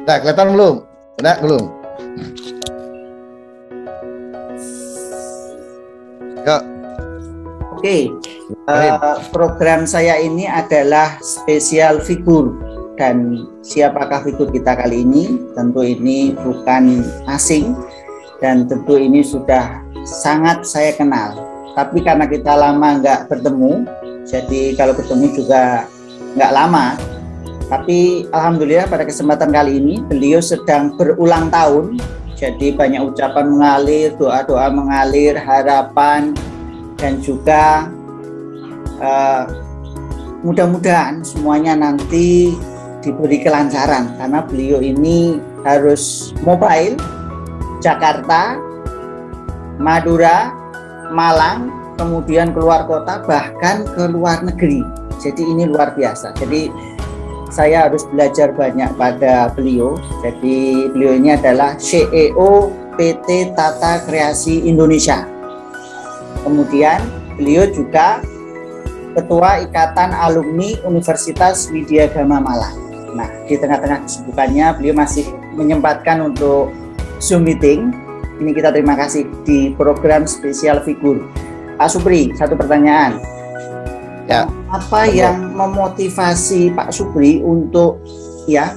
Nah, kelihatan belum? Nah, belum. Ya. Oke, program saya ini adalah spesial figur, dan siapakah figur kita kali ini? Tentu ini bukan asing dan tentu ini sudah sangat saya kenal. Tapi karena kita lama nggak bertemu, jadi kalau ketemu juga nggak lama. Tapi alhamdulillah pada kesempatan kali ini beliau sedang berulang tahun, jadi banyak ucapan mengalir, doa-doa mengalir, harapan, dan juga mudah-mudahan semuanya nanti diberi kelancaran, karena beliau ini harus mobile Jakarta, Madura, Malang, kemudian keluar kota, bahkan ke luar negeri. Jadi ini luar biasa. Jadi saya harus belajar banyak pada beliau. Jadi beliau ini adalah CEO PT Tata Kreasi Indonesia. Kemudian beliau juga Ketua Ikatan Alumni Universitas Widya Gama Malang. Nah, di tengah-tengah kesibukannya beliau masih menyempatkan untuk Zoom meeting. Ini kita terima kasih di program spesial figur. Pak Supri, satu pertanyaan. Ya. Apa yang memotivasi Pak Supri untuk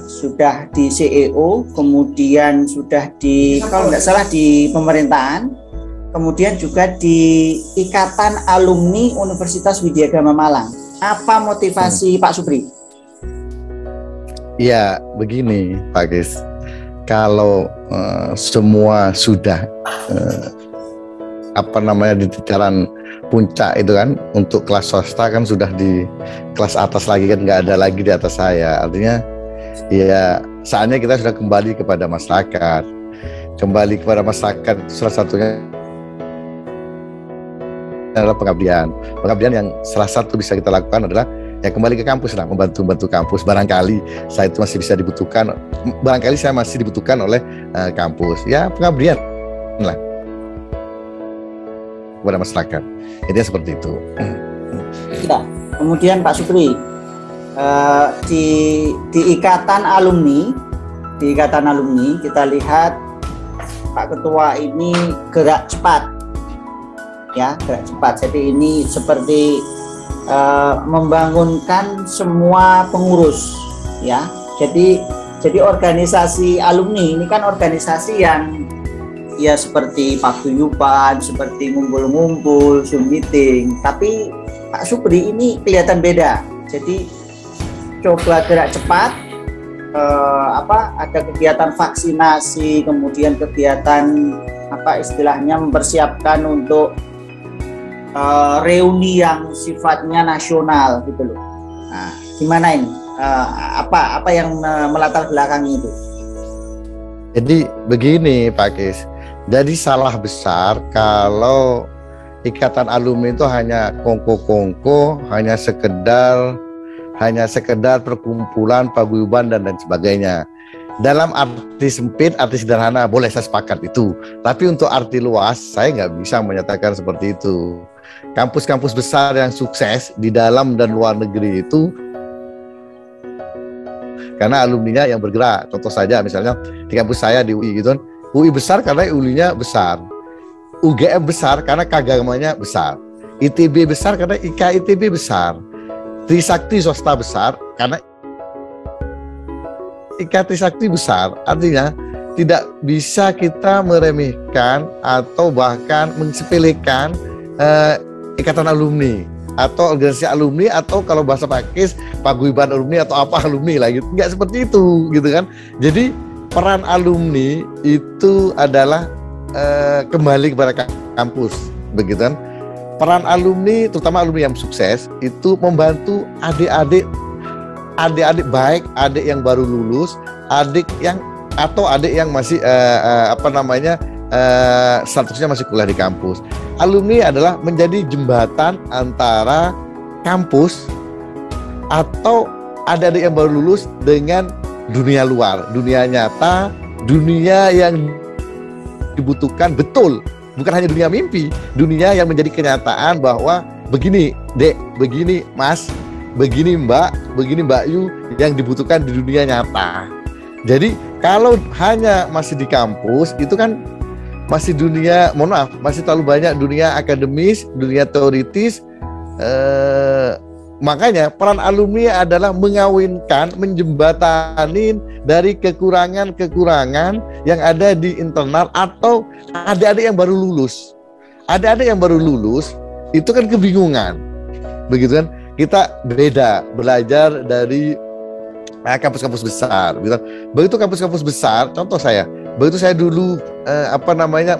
sudah di CEO, kemudian sudah di, kalau nggak salah, di pemerintahan, kemudian juga di Ikatan Alumni Universitas Widya Gama Malang. Apa motivasi Pak Supri? Ya, begini Pak Gis. Kalau semua sudah di tataran puncak itu kan, untuk kelas swasta kan sudah di kelas atas lagi kan, nggak ada lagi di atas saya. Artinya ya saatnya kita sudah kembali kepada masyarakat. Kembali kepada masyarakat, salah satunya adalah pengabdian. Pengabdian yang salah satu bisa kita lakukan adalah ya kembali ke kampus lah, membantu kampus. Barangkali saya itu masih bisa dibutuhkan, barangkali saya masih dibutuhkan oleh kampus. Ya pengabdian lah kepada masyarakat. Jadi seperti itu. Ya, kemudian Pak Supri, di Ikatan Alumni, kita lihat Pak Ketua ini gerak cepat. Ya, gerak cepat. Jadi ini seperti membangunkan semua pengurus, ya. Jadi organisasi alumni ini kan organisasi yang ya seperti paguyuban, seperti ngumpul-ngumpul, Zoom meeting. Tapi Pak Supri ini kelihatan beda. Jadi coba gerak cepat, ada kegiatan vaksinasi, kemudian kegiatan istilahnya mempersiapkan untuk reuni yang sifatnya nasional gitu loh. Nah, gimana ini? Apa yang melatar belakangi itu? Jadi begini Pak Kis. Jadi salah besar kalau ikatan alumni itu hanya kongko-kongko, hanya sekedar perkumpulan, paguyuban dan sebagainya. Dalam arti sempit, arti sederhana boleh saya sepakat itu. Tapi untuk arti luas saya nggak bisa menyatakan seperti itu. Kampus-kampus besar yang sukses di dalam dan luar negeri itu karena alumninya yang bergerak. Contoh saja misalnya di kampus saya di UI gitu, UI besar karena UI-nya besar, UGM besar karena keagamannya besar, ITB besar karena IKITB besar, Trisakti swasta besar karena Trisakti besar. Artinya tidak bisa kita meremehkan atau bahkan mensepelekan ikatan alumni atau organisasi alumni, atau kalau bahasa Pak Kis paguyuban alumni atau apa alumni lah gitu. Nggak seperti itu gitu kan. Jadi peran alumni itu adalah kembali kepada kampus begitu kan. Peran alumni, terutama alumni yang sukses, itu membantu adik-adik baik, adik yang baru lulus, adik yang masih statusnya masih kuliah di kampus. Alumni adalah menjadi jembatan antara kampus atau adik-adik yang baru lulus dengan dunia luar, dunia nyata, dunia yang dibutuhkan betul, bukan hanya dunia mimpi, dunia yang menjadi kenyataan bahwa begini Dek, begini Mas, begini Mbak, begini Mbak Yu yang dibutuhkan di dunia nyata. Jadi kalau hanya masih di kampus itu kan masih dunia, mohon maaf, masih terlalu banyak dunia akademis, dunia teoritis. Makanya peran alumni adalah mengawinkan, menjembatanin dari kekurangan-kekurangan yang ada di internal atau adik-adik yang baru lulus. Adik-adik yang baru lulus itu kan kebingungan, begitu kan? Kita beda belajar dari kampus-kampus besar. Begitu kampus-kampus besar, contoh saya, begitu saya dulu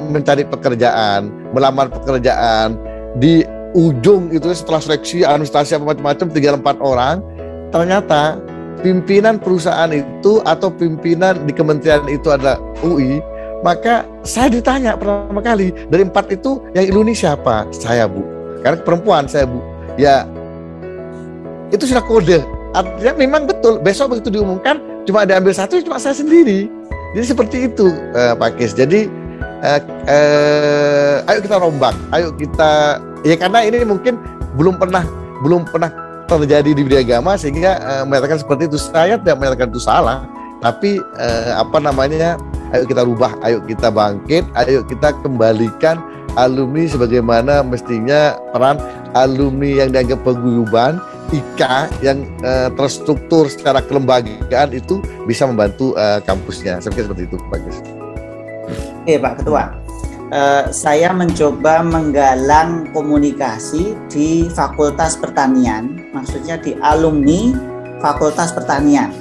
mencari pekerjaan, melamar pekerjaan di ujung itu setelah seleksi administrasi apa macam-macam 3-4 orang, ternyata pimpinan perusahaan itu atau pimpinan di kementerian itu adalah UI, maka saya ditanya pertama kali dari 4 itu yang iluni siapa? Saya, Bu. Karena perempuan saya, Bu. Ya itu sudah kode. Artinya memang betul besok begitu diumumkan cuma ada ambil satu cuma saya sendiri. Jadi seperti itu Pak Kis. Jadi ayo kita rombak, ayo kita ya karena ini mungkin belum pernah terjadi di bidang agama sehingga menyatakan seperti itu. Saya tidak menyatakan itu salah, tapi ayo kita rubah, ayo kita bangkit, ayo kita kembalikan alumni sebagaimana mestinya peran alumni yang dianggap paguyuban IKA yang terstruktur secara kelembagaan itu bisa membantu kampusnya. Saya pikir seperti itu, Pak Gus. Oke, Pak Ketua. Saya mencoba menggalang komunikasi di Fakultas Pertanian, maksudnya di alumni Fakultas Pertanian.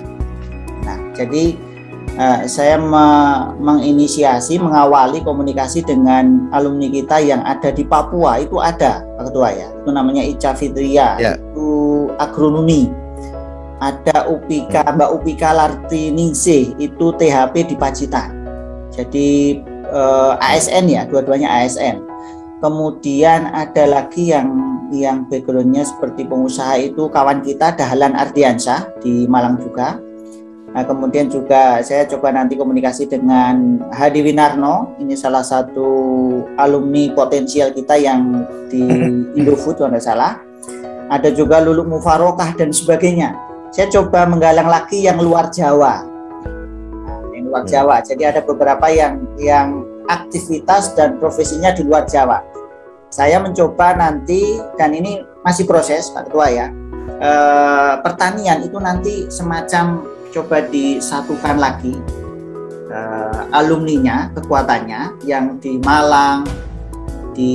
Nah, jadi saya menginisiasi, mengawali komunikasi dengan alumni kita yang ada di Papua. Itu ada, Pak Ketua ya. Itu namanya Ica Fitria, ya. Itu agronomi. Ada Mbak Upika Lartiningsih, itu THP di Pacitan. Jadi ASN ya, dua-duanya ASN. Kemudian ada lagi yang backgroundnya seperti pengusaha, itu kawan kita Dahlan Ardiansyah di Malang juga. Nah, kemudian juga saya coba nanti komunikasi dengan Hadi Winarno, ini salah satu alumni potensial kita yang di Indofood kalau tidak salah. Ada juga Luluk Mufarokah dan sebagainya. Saya coba menggalang lagi yang luar Jawa. Nah, yang luar Jawa. Jadi ada beberapa yang aktivitas dan profesinya di luar Jawa. Saya mencoba nanti, dan ini masih proses Pak Ketua ya, pertanian itu nanti semacam coba disatukan lagi alumninya, kekuatannya yang di Malang, di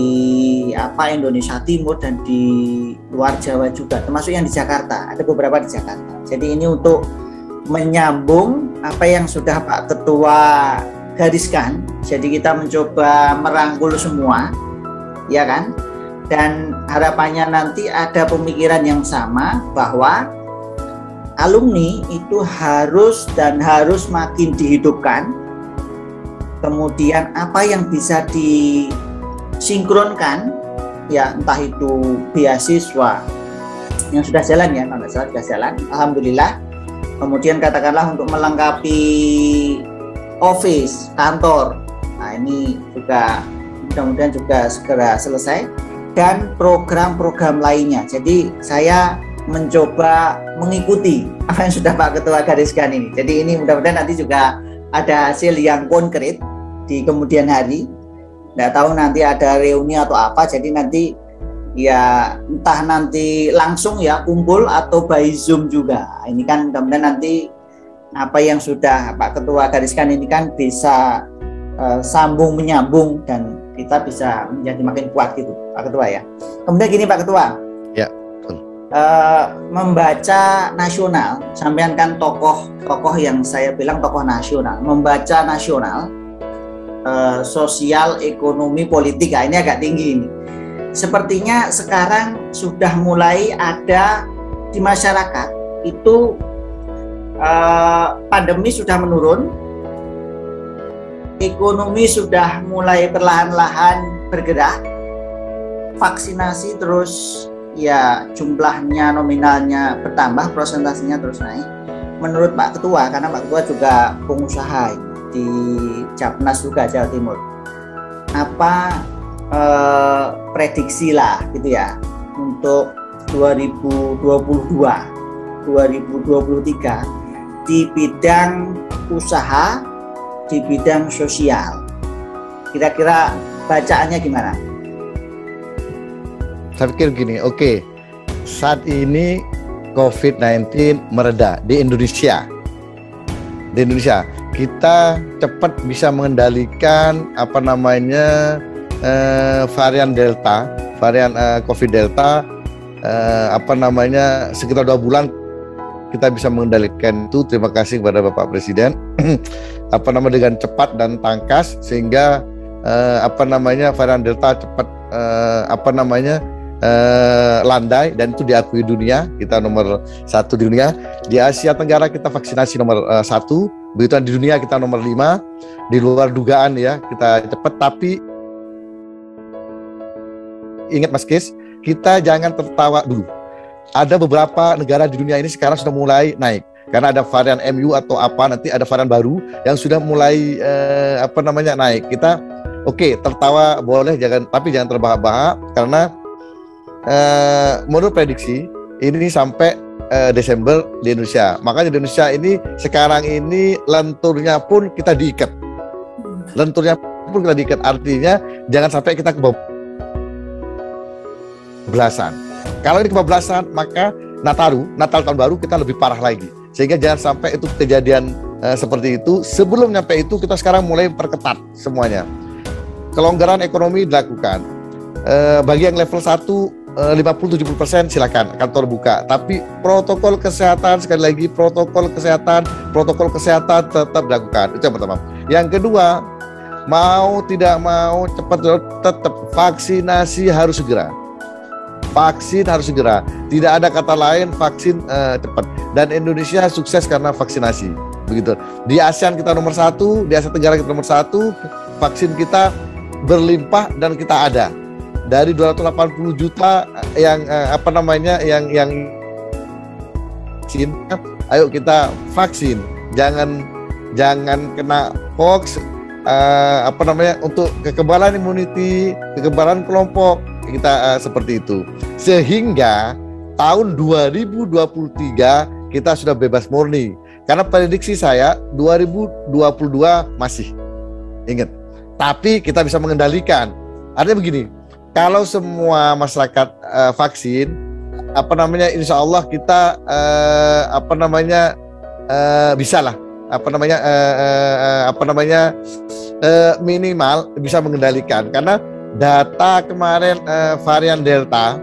Indonesia Timur dan di luar Jawa juga, termasuk yang di Jakarta. Ada beberapa di Jakarta. Jadi ini untuk menyambung apa yang sudah Pak Ketua gariskan. Jadi kita mencoba merangkul semua, ya kan? Dan harapannya nanti ada pemikiran yang sama bahwa alumni itu harus makin dihidupkan. Kemudian apa yang bisa disinkronkan, ya entah itu beasiswa yang sudah jalan ya, kalau tidak salah sudah jalan, alhamdulillah. Kemudian katakanlah untuk melengkapi office, kantor, nah ini juga mudah-mudahan juga segera selesai, dan program-program lainnya. Jadi saya mencoba mengikuti apa yang sudah Pak Ketua gariskan ini. Jadi ini mudah-mudahan nanti juga ada hasil yang konkret di kemudian hari. Nggak tahu nanti ada reuni atau apa, jadi nanti ya entah nanti langsung ya kumpul atau by Zoom juga. Ini kan mudah-mudahan nanti apa yang sudah Pak Ketua gariskan ini kan bisa sambung menyambung dan kita bisa menjadi makin kuat gitu Pak Ketua ya. Kemudian gini Pak Ketua. Ya. Membaca nasional, sampean kan tokoh yang saya bilang tokoh nasional, membaca nasional, sosial, ekonomi, politik, ini agak tinggi ini. Sepertinya sekarang sudah mulai ada di masyarakat itu pandemi sudah menurun, ekonomi sudah mulai perlahan-lahan bergerak, vaksinasi terus ya jumlahnya nominalnya bertambah, prosentasenya terus naik. Menurut Pak Ketua, karena Pak Ketua juga pengusaha di Japnas juga Jawa Timur, apa prediksi lah gitu ya untuk 2022, 2023 di bidang usaha, di bidang sosial. Kira-kira bacaannya gimana? Saya pikir gini, oke, saat ini COVID-19 mereda di Indonesia. Di Indonesia, kita cepat bisa mengendalikan varian Delta, varian COVID Delta, sekitar 2 bulan kita bisa mengendalikan itu. Terima kasih kepada Bapak Presiden, dengan cepat dan tangkas sehingga varian Delta cepat landai, dan itu diakui dunia. Kita nomor 1 di dunia. Di Asia Tenggara kita vaksinasi nomor 1, begitu di dunia kita nomor 5. Di luar dugaan ya, kita cepat. Tapi ingat Mas Kis, kita jangan tertawa dulu. Ada beberapa negara di dunia ini sekarang sudah mulai naik karena ada varian MU atau nanti ada varian baru yang sudah mulai naik. Kita tertawa boleh, tapi jangan terbahak-bahak, karena menurut prediksi ini sampai Desember di Indonesia. Makanya di Indonesia ini sekarang ini lenturnya pun kita diikat. Artinya jangan sampai kita kebablasan. Kalau ini kebablasan, maka Natal tahun baru kita lebih parah lagi. Sehingga jangan sampai itu kejadian seperti itu. Sebelum nyampe itu, kita sekarang mulai perketat semuanya. Kelonggaran ekonomi dilakukan. Bagi yang level 1 50-70% silakan kantor buka, tapi protokol kesehatan, sekali lagi protokol kesehatan tetap dilakukan. Itu yang pertama. Yang kedua, mau tidak mau tetap vaksinasi harus segera. Vaksin harus segera. Tidak ada kata lain, vaksin cepat. Dan Indonesia sukses karena vaksinasi. Begitu. Di ASEAN kita nomor 1, di Asia Tenggara kita nomor 1, vaksin kita berlimpah dan kita ada. Dari 280 juta yang vaksin, ayo kita vaksin. Jangan kena hoax, untuk kekebalan imuniti, kekebalan kelompok, kita seperti itu. Sehingga tahun 2023 kita sudah bebas murni. Karena prediksi saya 2022 masih. Ingat. Tapi kita bisa mengendalikan. Artinya begini, kalau semua masyarakat vaksin, insya Allah kita bisa lah, minimal bisa mengendalikan. Karena data kemarin varian Delta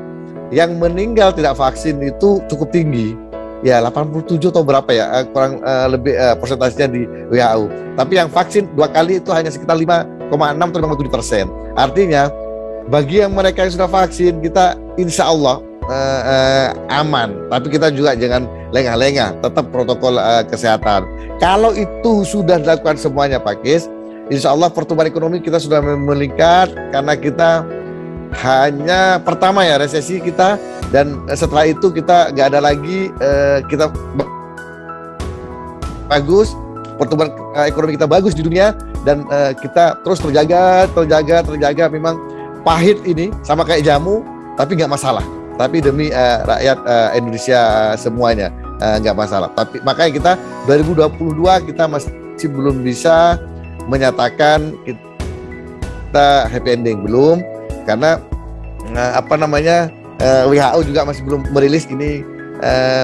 yang meninggal tidak vaksin itu cukup tinggi, ya 87 atau berapa ya, kurang lebih persentasenya di WHO. Tapi yang vaksin 2 kali itu hanya sekitar 5,6 atau 5,7%. Artinya bagi yang mereka yang sudah vaksin, kita insya Allah aman. Tapi kita juga jangan lengah-lengah, tetap protokol kesehatan. Kalau itu sudah dilakukan semuanya Pak Kis, insya Allah pertumbuhan ekonomi kita sudah meningkat, karena kita hanya pertama ya resesi kita, dan setelah itu kita nggak ada lagi, kita bagus, pertumbuhan ekonomi kita bagus di dunia, dan kita terus terjaga. Memang pahit ini sama kayak jamu, tapi nggak masalah. Tapi demi rakyat Indonesia semuanya nggak masalah. Tapi makanya kita 2022 kita masih belum bisa menyatakan kita happy ending, belum, karena WHO juga masih belum merilis ini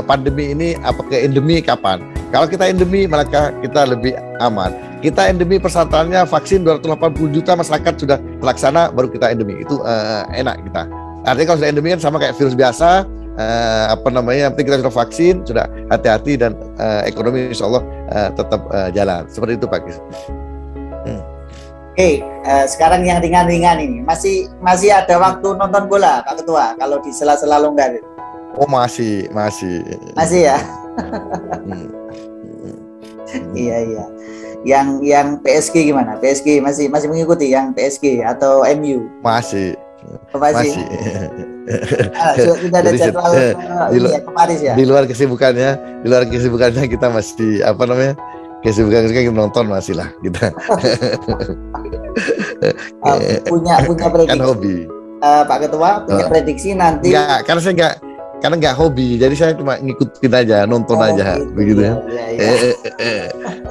pandemi ini apakah endemi kapan. Kalau kita endemi maka kita lebih aman. Kita endemi persyaratannya vaksin 280 juta masyarakat sudah terlaksana, baru kita endemi. Itu enak kita. Artinya kalau sudah endemi kan sama kayak virus biasa, yang penting kita sudah vaksin, sudah hati-hati, dan ekonomi insya Allah tetap jalan. Seperti itu Pak Kis. Oke, sekarang yang ringan-ringan ini masih ada waktu nonton bola Pak Ketua kalau di sela-sela longgar. Oh masih ya. Iya. Yang PSG gimana? PSG masih mengikuti yang PSG atau MU? Masih. Sudah ada jadwal ke Paris ya. Di luar kesibukannya kita masih kesibukan kita nonton masih lah kita. punya prediksi. Kan hobi. Pak Ketua punya prediksi nanti. Enggak, karena saya karena nggak hobi, jadi saya cuma ngikutin aja, nonton aja, gitu, begitu ya.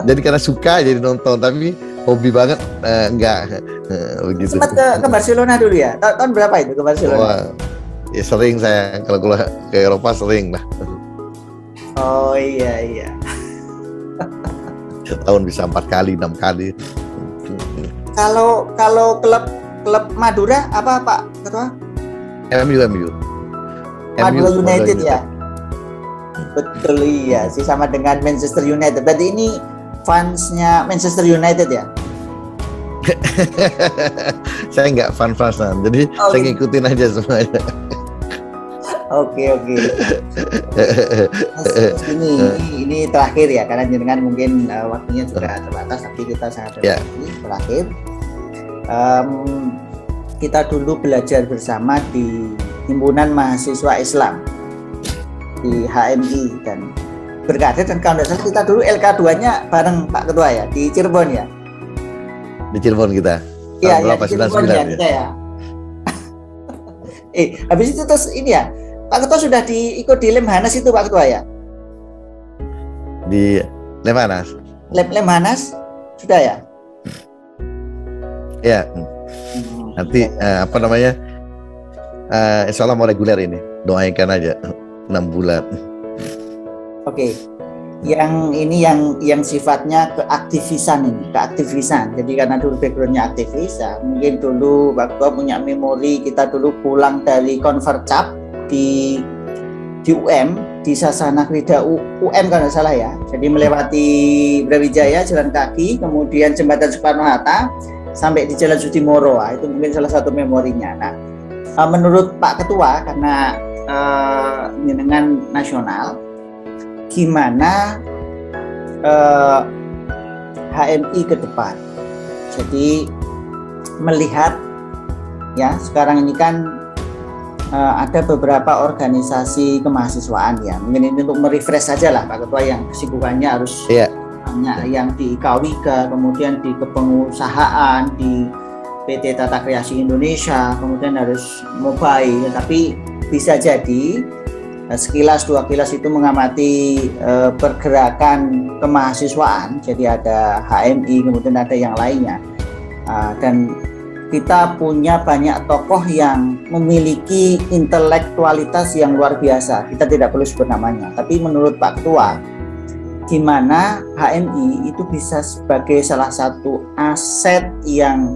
Jadi karena suka jadi nonton, tapi hobi banget enggak begitu. Sempat ke Barcelona dulu ya? Tahun berapa itu ke Barcelona? Wah, ya sering saya kalau ke Eropa sering lah. Oh iya. Setahun bisa 4 kali, 6 kali. Kalau klub Madura apa Pak Ketua? MU. Madura United ya. Betul iya sih, sama dengan Manchester United. Berarti ini fansnya Manchester United ya? Saya nggak fan-fanan, jadi saya ngikutin aja semuanya. Oke. Ini terakhir ya, karena jenengan mungkin waktunya juga terbatas, tapi kita sangat terakhir. Kita dulu belajar bersama di Himpunan Mahasiswa Islam di HMI dan berkader, dan kalau tidak salah kita dulu LK2-nya bareng Pak Ketua ya di Cirebon ya. Di Cirebon kita. Iya, di Cirebon ya kita ya. Habis itu terus ini ya, Pak Ketua sudah ikut di Lemhanas itu Pak Ketua ya? Di Lemhanas. Lemhanas sudah ya? Ya. Nanti insya Allah mau reguler ini. Doakan aja 6 bulan. Oke. Yang ini yang sifatnya keaktivisan. Jadi karena dulu backgroundnya aktivis ya, mungkin dulu Pak Ketua punya memori, kita dulu pulang dari Konvercap di UM, di Sasana Krida UM kalau nggak salah ya. Jadi melewati Brawijaya, jalan kaki, kemudian jembatan Soekarno-Hatta, sampai di Jalan Sudimoro. Itu mungkin salah satu memorinya. Nah, menurut Pak Ketua, karena dengan nasional, gimana HMI ke depan? Jadi melihat ya sekarang ini kan ada beberapa organisasi kemahasiswaan ya. Mungkin ini untuk merefresh saja lah Pak Ketua, yang kesibukannya harus banyak, yang di Kawika, kemudian di kepengusahaan, di PT Tata Kreasi Indonesia, kemudian harus mobile. Tapi bisa jadi sekilas 2 kilas itu mengamati pergerakan kemahasiswaan. Jadi ada HMI, kemudian ada yang lainnya, dan kita punya banyak tokoh yang memiliki intelektualitas yang luar biasa. Kita tidak perlu sebut namanya, tapi menurut Pak Ketua, gimana HMI itu bisa sebagai salah satu aset yang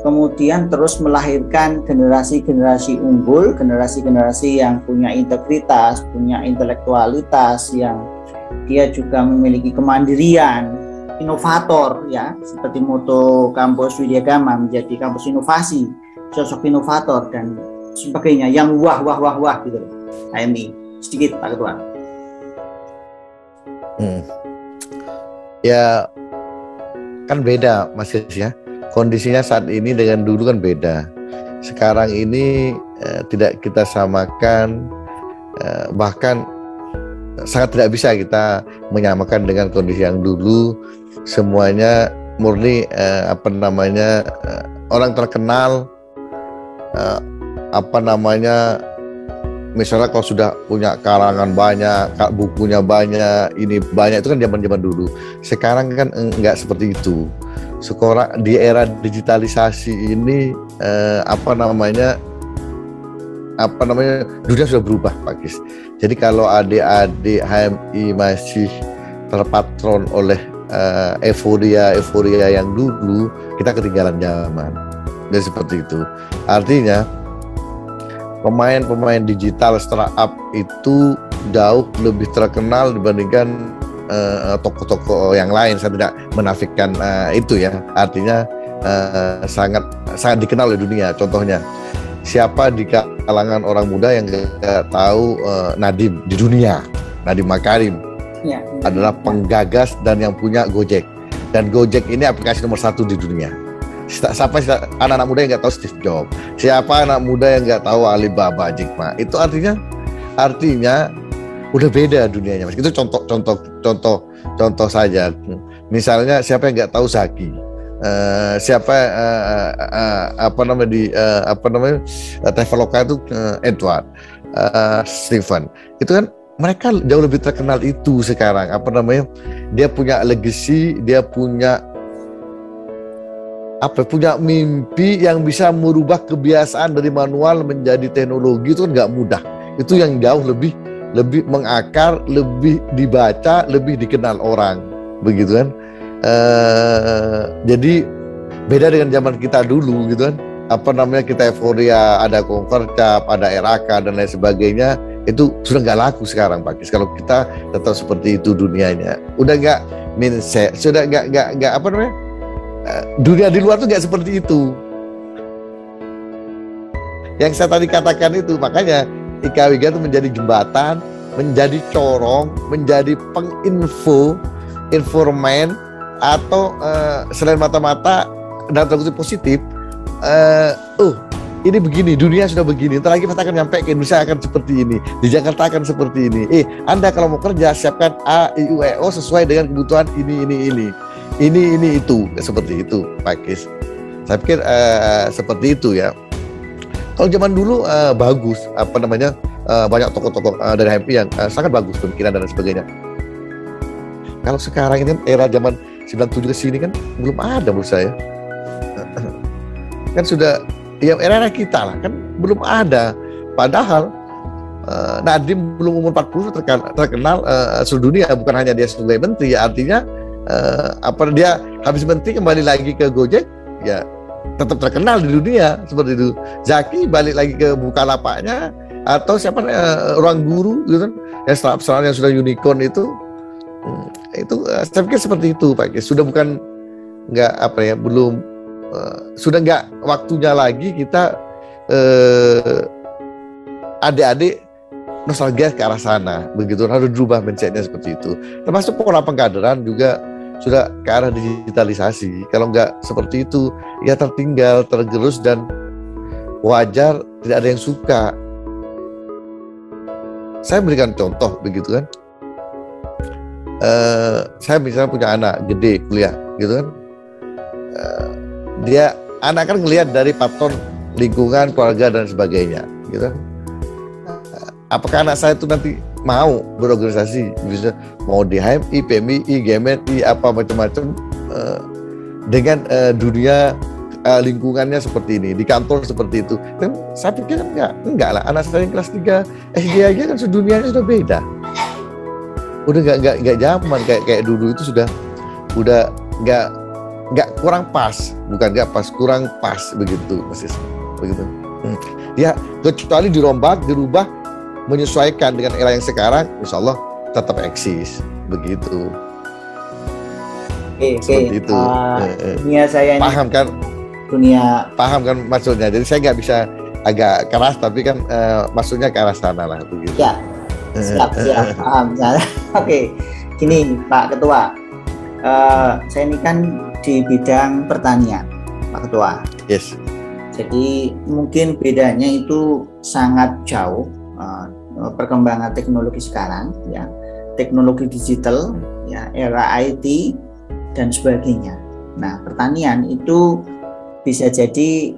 kemudian terus melahirkan generasi-generasi unggul, generasi-generasi yang punya integritas, punya intelektualitas, yang dia juga memiliki kemandirian, inovator ya, seperti moto kampus Widyagama menjadi kampus inovasi, sosok inovator dan sebagainya, yang wah gitu. HMI sedikit Pak Ketua. Ya kan beda Mas ya, kondisinya saat ini dengan dulu kan beda. Sekarang ini tidak kita samakan, bahkan sangat tidak bisa kita menyamakan dengan kondisi yang dulu. Semuanya murni orang terkenal, misalnya kalau sudah punya karangan banyak, bukunya banyak, ini banyak, itu kan zaman dulu. Sekarang kan enggak seperti itu. Sekarang di era digitalisasi ini dunia sudah berubah Pak Kis. Jadi kalau adik-adik HMI masih terpatron oleh euforia yang dulu, kita ketinggalan zaman. Jadi seperti itu. Artinya pemain digital startup itu jauh lebih terkenal dibandingkan tokoh-tokoh yang lain. Saya tidak menafikan itu ya. Artinya sangat dikenal oleh dunia. Contohnya, siapa di kalangan orang muda yang nggak tahu Nadiem di dunia? Nadiem Makarim adalah penggagas dan yang punya Gojek. Dan Gojek ini aplikasi nomor 1 di dunia. Siapa anak-anak muda yang nggak tahu Steve Jobs? Siapa anak muda yang nggak tahu Alibaba, Jack Ma? Itu artinya udah beda dunianya, Mas. Itu contoh saja. Misalnya siapa yang nggak tahu Zaki? Traveloka itu Edward. Stephen. Itu kan mereka jauh lebih terkenal itu sekarang. Apa namanya? Dia punya legacy, dia punya mimpi yang bisa merubah kebiasaan dari manual menjadi teknologi. Itu kan nggak mudah. Itu yang jauh lebih mengakar, lebih dibaca, lebih dikenal orang, begitu kan? Jadi beda dengan zaman kita dulu, gitu kan? Apa namanya, kita euforia, ada Convercap, ada RAK dan lain sebagainya, itu sudah nggak laku sekarang, Pak Kis. Kalau kita tetap seperti itu dunianya, udah nggak mindset, sudah nggak apa namanya, dunia di luar tuh nggak seperti itu. Yang saya tadi katakan itu, makanya IKWG itu menjadi jembatan, menjadi corong, menjadi penginfo, informan, atau selain mata-mata dalam tanda kutip positif, ini begini, dunia sudah begini, ntar lagi kita akan nyampe ke Indonesia akan seperti ini, di Jakarta akan seperti ini. Anda kalau mau kerja siapkan A, I, U, E, O sesuai dengan kebutuhan ini itu, seperti itu, Pak Kis. Saya pikir seperti itu ya. Kalau zaman dulu bagus, apa namanya, banyak tokoh-tokoh dari HMI yang sangat bagus pemikiran dan sebagainya. Kalau sekarang ini era zaman 97 ke sini kan belum ada menurut saya. Kan sudah ya era kita lah, kan belum ada. Padahal Nadiem belum umur 40 terkenal seluruh dunia, bukan hanya dia sebagai menteri, artinya dia habis menteri kembali lagi ke Gojek, ya tetap terkenal di dunia seperti itu. Zaki balik lagi ke Bukalapaknya, atau siapa Ruang Guru gitu kan, yang startup yang sudah unicorn itu saya pikir seperti itu, Pak Kis. Sudah bukan nggak apa ya, belum sudah nggak waktunya lagi kita adik-adik nostalgia ke arah sana, begitu. Harus berubah mindsetnya seperti itu. Termasuk pola pengkaderan juga sudah ke arah digitalisasi. Kalau nggak seperti itu, ya tertinggal, tergerus, dan wajar tidak ada yang suka. Saya berikan contoh, begitu kan. Saya misalnya punya anak gede kuliah, gitu kan. Anak kan ngelihat dari patron lingkungan, keluarga dan sebagainya, gitu kan. Apakah anak saya itu nanti mau berorganisasi, bisa mau di HMI, PMI, GMNI, apa macam-macam, dengan dunia lingkungannya seperti ini, di kantor seperti itu? Dan saya pikir enggak lah. Anak saya yang kelas 3 SD aja kan dunianya sudah beda. Udah nggak zaman kayak dulu. Itu sudah nggak kurang pas, bukan nggak pas, kurang pas, begitu persis, begitu. Ya kecuali dirubah, menyesuaikan dengan era yang sekarang, insya Allah tetap eksis, begitu. Seperti itu. Dunia saya ini paham kan? Paham kan maksudnya. Jadi saya nggak bisa agak keras, tapi kan maksudnya ke arah sana lah, begitu. Ya, siap, paham. Oke, gini Pak Ketua, saya ini kan di bidang pertanian, Pak Ketua. Yes. Jadi mungkin bedanya itu sangat jauh. Perkembangan teknologi sekarang, ya, teknologi digital, ya, era IT dan sebagainya. Nah, pertanian itu bisa jadi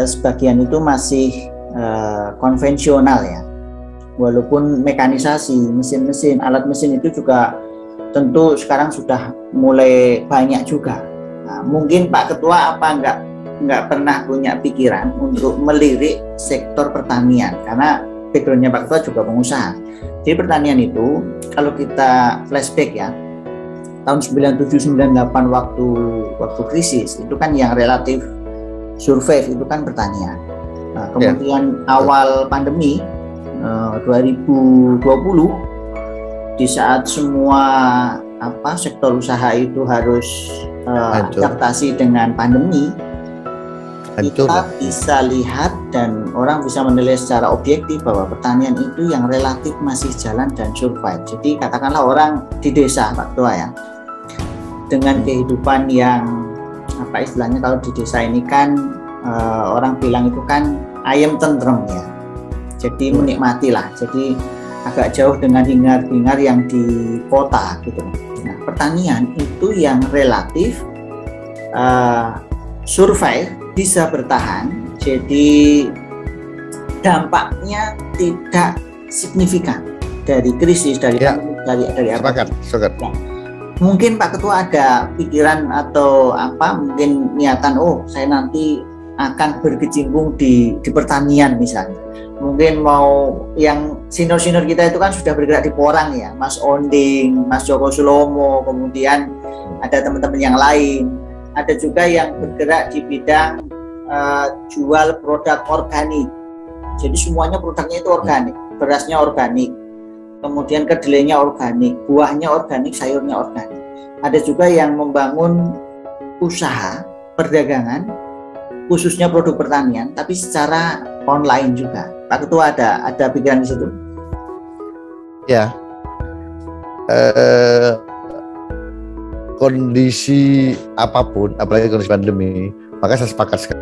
sebagian itu masih konvensional ya, walaupun mekanisasi, mesin-mesin, alat mesin itu juga tentu sekarang sudah mulai banyak juga. Nah, mungkin Pak Ketua apa nggak pernah punya pikiran untuk melirik sektor pertanian, karena backgroundnya Pak Ketua juga pengusaha. Jadi pertanian itu kalau kita flashback ya, tahun 97-98 waktu krisis itu kan yang relatif survive itu kan pertanian. Nah, kemudian awal pandemi 2020, di saat semua sektor usaha itu harus adaptasi dengan pandemi, kita bisa lihat dan orang bisa menilai secara objektif bahwa pertanian itu yang relatif masih jalan dan survive. Jadi katakanlah orang di desa, Pak Ketua ya, dengan kehidupan yang istilahnya kalau di desa ini kan orang bilang itu kan ayam tentrem ya. Jadi menikmatilah. Jadi agak jauh dengan hingar-bingar yang di kota gitu. Nah, pertanian itu yang relatif survive, bisa bertahan. Jadi dampaknya tidak signifikan dari krisis, dari apa. Sepakat. Ya. Mungkin Pak Ketua ada pikiran atau mungkin niatan, saya nanti akan berkecimpung di pertanian misalnya. Mungkin mau yang senior-senior kita itu kan sudah bergerak di Porang ya, Mas Onding, Mas Joko Sulomo, kemudian ada teman-teman yang lain. Ada juga yang bergerak di bidang jual produk organik. Jadi semuanya produknya itu organik, berasnya organik, kemudian kedelainya organik, buahnya organik, sayurnya organik. Ada juga yang membangun usaha perdagangan, khususnya produk pertanian, tapi secara online juga. Pak Ketua ada pikiran di situ? Ya, kondisi apapun, apalagi kondisi pandemi, maka saya sepakat sekali.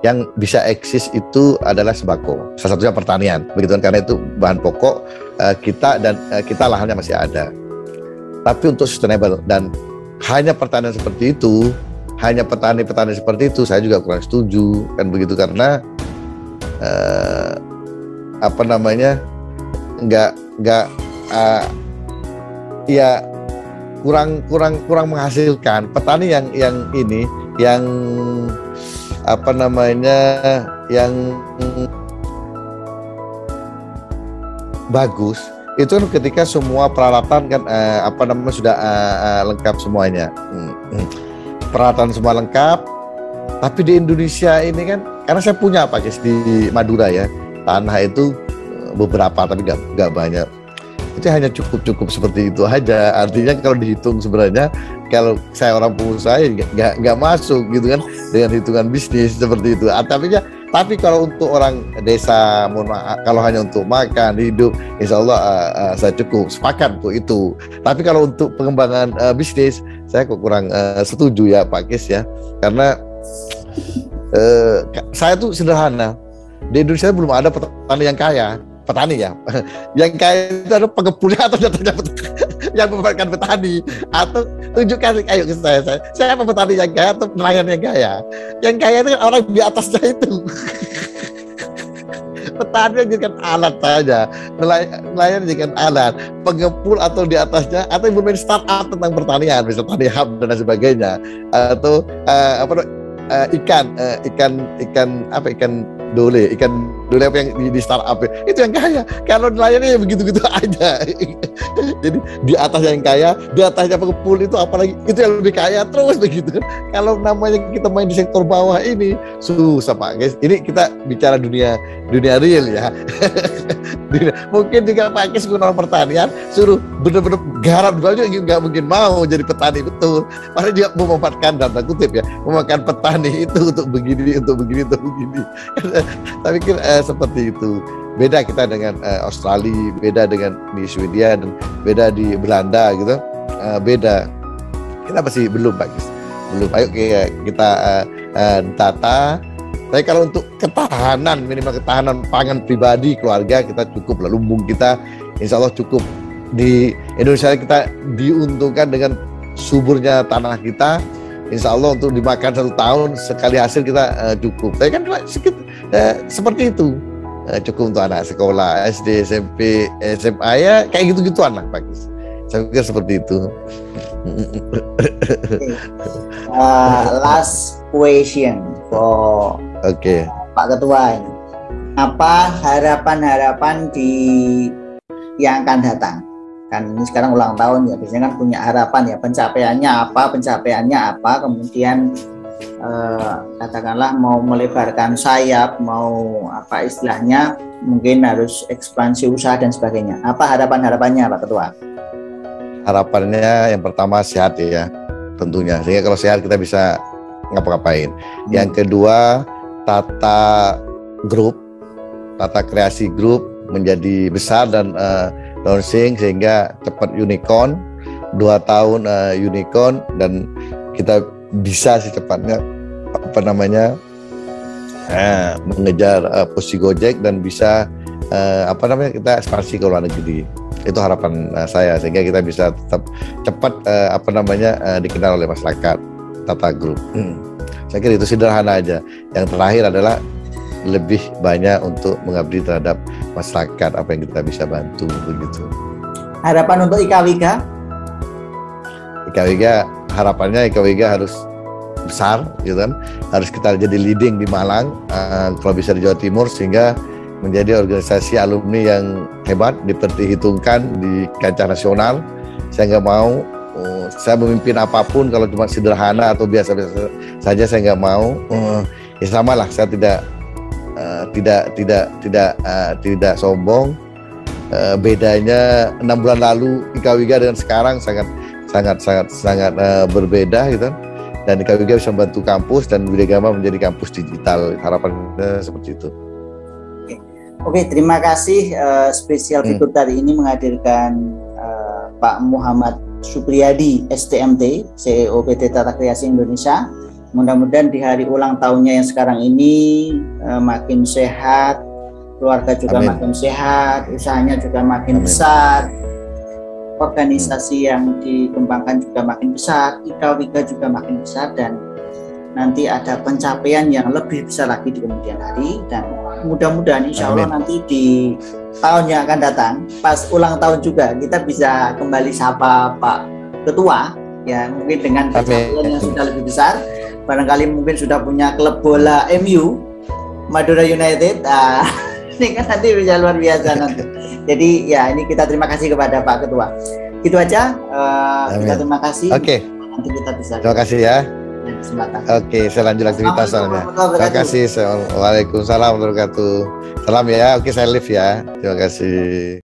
Yang bisa eksis itu adalah sembako, salah satunya pertanian, begitu kan, karena itu bahan pokok kita dan kita lahannya masih ada. Tapi untuk sustainable dan hanya pertanian seperti itu, hanya petani-petani seperti itu, saya juga kurang setuju kan begitu, karena ya kurang menghasilkan. Petani yang ini yang yang bagus itu kan ketika semua peralatan kan sudah lengkap semuanya. Peralatan semua lengkap. Tapi di Indonesia ini kan, karena saya punya Pak Kis di Madura ya, tanah itu beberapa tapi nggak banyak. Itu hanya cukup seperti itu aja. Artinya kalau dihitung sebenarnya, kalau saya orang pengusaha nggak masuk gitu kan dengan hitungan bisnis seperti itu. Tapi kalau untuk orang desa, kalau hanya untuk makan hidup, insya Allah saya cukup sepakat untuk itu. Tapi kalau untuk pengembangan bisnis, saya kok kurang setuju ya Pak Kis ya, karena saya tuh sederhana. Di Indonesia belum ada petani yang kaya. Petani ya, yang kaya itu adalah pengepulnya atau yang memanfaatkan petani, atau tunjukkan ayo ke saya apa petani yang kaya atau nelayan yang kaya. Yang kaya itu kan orang di atasnya itu. Petani jadikan alat saja, nelayan jadikan alat, pengepul atau di atasnya, atau yang bermain startup tentang pertanian, misalnya tani hub dan sebagainya, atau ikan dole apa yang di startup itu yang kaya. Kalau nelayannya ya begitu-begitu aja. Jadi di atas yang kaya, di atasnya pengepul itu apalagi itu yang lebih kaya terus begitu. Kalau namanya kita main di sektor bawah ini susah Pak guys. Ini kita bicara dunia real ya. Mungkin juga Pak Kis orang pertanian suruh benar-benar garap juga nggak mungkin mau jadi petani betul. Padahal dia memanfaatkan dalam kutip ya, memanfaatkan petani itu untuk begini. Tapi seperti itu. Beda kita dengan Australia, beda dengan di Swedia, dan beda di Belanda gitu. Beda. Kita masih belum Pak Kis. Belum. Ayo kita tata. Tapi kalau untuk ketahanan, minimal ketahanan pangan pribadi, keluarga kita cukup lah. Lumbung kita insya Allah cukup. Di Indonesia kita diuntungkan dengan suburnya tanah kita. Insya Allah untuk dimakan 1 tahun sekali hasil kita cukup. Tapi kan seperti itu. Cukup untuk anak sekolah, SD, SMP, SMA ya kayak gitu-gitu anak Pak Kis. Saya pikir seperti itu. Last question for Pak Ketua ini. Apa harapan-harapan yang akan datang? Kan ini sekarang ulang tahun ya, biasanya kan punya harapan ya, pencapaiannya apa, kemudian katakanlah mau melebarkan sayap, mau apa istilahnya, mungkin harus ekspansi usaha dan sebagainya. Apa harapannya Pak Ketua? Harapannya yang pertama sehat ya, tentunya. Sehingga kalau sehat kita bisa ngapa-ngapain. Yang kedua, tata kreasi grup menjadi besar dan launching sehingga cepat unicorn, 2 tahun unicorn, dan kita bisa secepatnya mengejar posisi Gojek dan bisa kita ekspansi ke luar negeri. Itu harapan saya, sehingga kita bisa tetap cepat dikenal oleh masyarakat. Tata Group. Saya kira itu sederhana aja. Yang terakhir adalah lebih banyak untuk mengabdi terhadap masyarakat, apa yang kita bisa bantu begitu. Harapan untuk Ika Wiga? Ika Wiga, harapannya Ika Wiga harus besar, gitu kan? Harus kita jadi leading di Malang, kalau bisa di Jawa Timur, sehingga menjadi organisasi alumni yang hebat, diperhitungkan di kancah nasional. Saya nggak mau saya memimpin apapun kalau cuma sederhana atau biasa-biasa saja, saya nggak mau. Ya sama lah, saya tidak sombong. Bedanya 6 bulan lalu Ika Wiga dengan sekarang sangat berbeda, gitu. Dan Ika Wiga bisa membantu kampus dan Widya Gama menjadi kampus digital. Harapannya seperti itu. Oke, terima kasih. Spesial figur hari ini menghadirkan Pak Muhammad Supriyadi, STMT, CEO PT Tata Kreasi Indonesia. Mudah-mudahan di hari ulang tahunnya yang sekarang ini makin sehat, keluarga juga makin sehat, usahanya juga makin besar, organisasi yang dikembangkan juga makin besar, Ika Wiga juga makin besar, dan nanti ada pencapaian yang lebih besar lagi di kemudian hari. Dan mudah-mudahan insya Allah nanti di tahun yang akan datang, pas ulang tahun juga, kita bisa kembali sapa Pak Ketua, ya mungkin dengan pencapaian yang sudah lebih besar. Barangkali mungkin sudah punya klub bola MU, Madura United. Ini kan nanti bisa luar biasa nanti. Jadi ya, ini kita terima kasih kepada Pak Ketua. Gitu aja. Kita terima kasih. Oke. Nanti kita bisa. Terima kasih ya. Kesempatan. Oke, saya lanjut aktivitas soalnya. Terima kasih. Waalaikumsalam warahmatullahi wabarakatuh. Salam ya. Oke, saya live ya. Terima kasih.